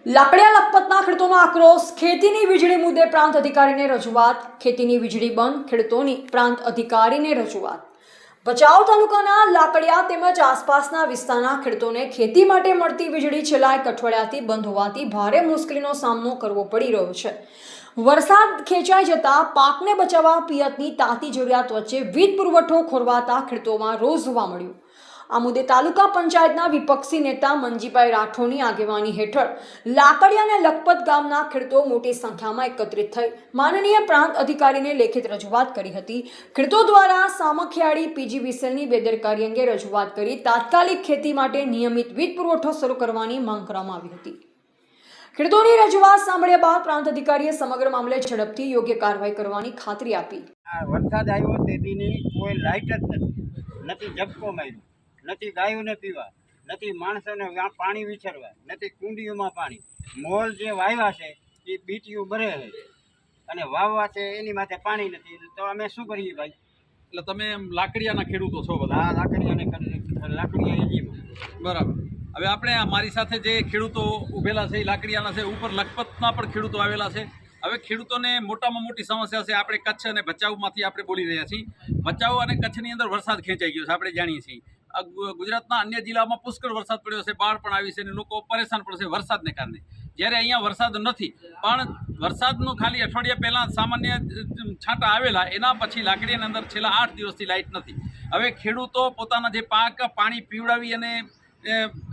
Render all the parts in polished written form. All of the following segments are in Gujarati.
લાકડિયા લખપતના ખેડૂતોનો આક્રોશ, ખેતીની વીજળી મુદ્દે પ્રાંત અધિકારીને રજૂઆત। ખેતીની વીજળી બંધ, ખેડૂતોની પ્રાંત અધિકારીને રજૂઆત। ભચાઉ તાલુકાના લાકડિયા તેમજ આસપાસના વિસ્તારના ખેડૂતોને ખેતી માટે મળતી વીજળી છેલ્લા એક અઠવાડિયાથી બંધ હોવાથી ભારે મુશ્કેલીનો સામનો કરવો પડી રહ્યો છે। વરસાદ ખેંચાઈ જતા પાકને બચાવવા પિયતની તાતી જરૂરિયાત વચ્ચે વીજ પુરવઠો ખોરવાતા ખેડૂતોમાં રોષ જોવા મળ્યો। આ મુદ્દે તાલુકા પંચાયતના વિપક્ષી નેતા મંજીભાઈ રાઠોડની આગેવાની હેઠળ લાકડિયા અને લખપત ગામના ખેડૂતો મોટી સંખ્યામાં એકત્રિત થઈ માનનીય પ્રાંત અધિકારીને લેખિત રજૂઆત કરી હતી। ખેડૂતો દ્વારા સામખિયાળી પીજીવીસીએલની બેદરકારી અંગે રજૂઆત કરી તાત્કાલિક ખેતી માટે નિયમિત વીજ પુરવઠો શરૂ કરવાની માંગ કરવામાં આવી હતી। ખેડૂતોની રજૂઆત સાંભળ્યા બાદ પ્રાંત અધિકારીએ સમગ્ર મામલે ઝડપથી યોગ્ય કાર્યવાહી કરવાની ખાતરી આપી। વરસાદ આવ્યો તેની કોઈ લાઇટ જ નથી ઝબકો માર્યો, નથી ગાયોને પીવા, નથી માણસોને પાણી વિછરવા, નથી કુંડીઓમાં પાણી। મોલ જે વાવ્યા છે એ બીટીયું ભરે છે અને વાવવા છે એની માથે પાણી નથી, તો અમે શું કરીએ ભાઈ? એટલે તમે લાકડિયાના ખેડૂતો છો બધા? હા, લાકડિયા એજીમાં બરાબર। હવે આપણે મારી સાથે જે ખેડૂતો ઉભેલા છે એ લાકડિયાના છે, ઉપર લખપતના પણ ખેડૂતો આવેલા છે। હવે ખેડૂતોને મોટામાં મોટી સમસ્યા છે, આપણે કચ્છ અને ભચાઉમાંથી આપણે બોલી રહ્યા છીએ। ભચાઉ અને કચ્છની અંદર વરસાદ ખેંચાઈ ગયો છે, આપણે જાણીએ છીએ। ગુજરાતના અન્ય જિલ્લામાં પુષ્કળ વરસાદ પડ્યો છે, બાઢ પણ આવી છે અને લોકો પરેશાન પણ છે વરસાદને કારણે, જ્યારે અહીંયા વરસાદ નથી। પણ વરસાદનું ખાલી અઠવાડિયા પહેલાં સામાન્ય છાંટા આવેલા, એના પછી લાકડીની અંદર છેલ્લા 8 દિવસથી લાઇટ નથી। હવે ખેડૂતો પોતાના જે પાક પાણી પીવડાવી અને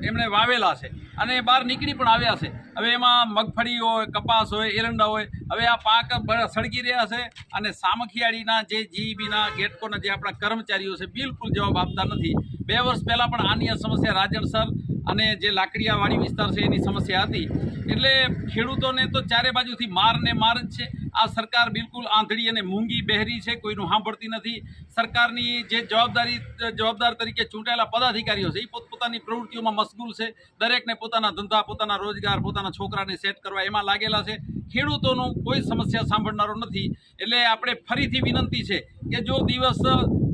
એમણે વાવેલા છે અને બહાર નીકળી પણ આવ્યા છે। હવે એમાં મગફળી હોય, કપાસ હોય, એરંડા હોય, હવે આ પાક સળગી રહ્યા છે અને સામખિયાળીના જે જીઈબીના ગેટકોના જે આપણા કર્મચારીઓ છે બિલકુલ જવાબ આપતા નથી। 2 વર્ષ પહેલાં પણ આની સમસ્યા રાજણસર અને જે લાકડિયાવાડી વિસ્તાર છે એની સમસ્યા હતી। એટલે ખેડૂતોને તો ચારે બાજુથી માર ને માર જ છે। આ સરકાર બિલકુલ આંધળી અને મૂંગી બહેરી છે, કોઈનું સાંભળતી નથી। સરકારની જે જવાબદાર તરીકે ચૂંટાયેલા પદાધિકારીઓ છે એ પોતપોતાની પ્રવૃત્તિઓમાં મશગુલ છે। દરેકને પોતાના ધંધા, પોતાના રોજગાર, પોતાના છોકરાને સેટ કરવા એમાં લાગેલા છે। ખેડૂતોનું કોઈ સમસ્યા સાંભળનારો નથી। એટલે આપણે ફરીથી વિનંતી છે કે જો દિવસ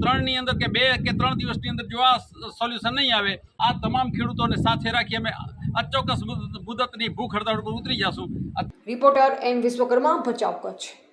3ની અંદર કે 2 કે 3 દિવસની અંદર જો આ સોલ્યુશન નહીં આવે, આ તમામ ખેડૂતોને સાથે રાખી અમે અચોક્કસ મુદતની ભૂખ હડતાળ પર ઉતરી જશું। Reporter N Vishwakarma, Bhachau, Kutch.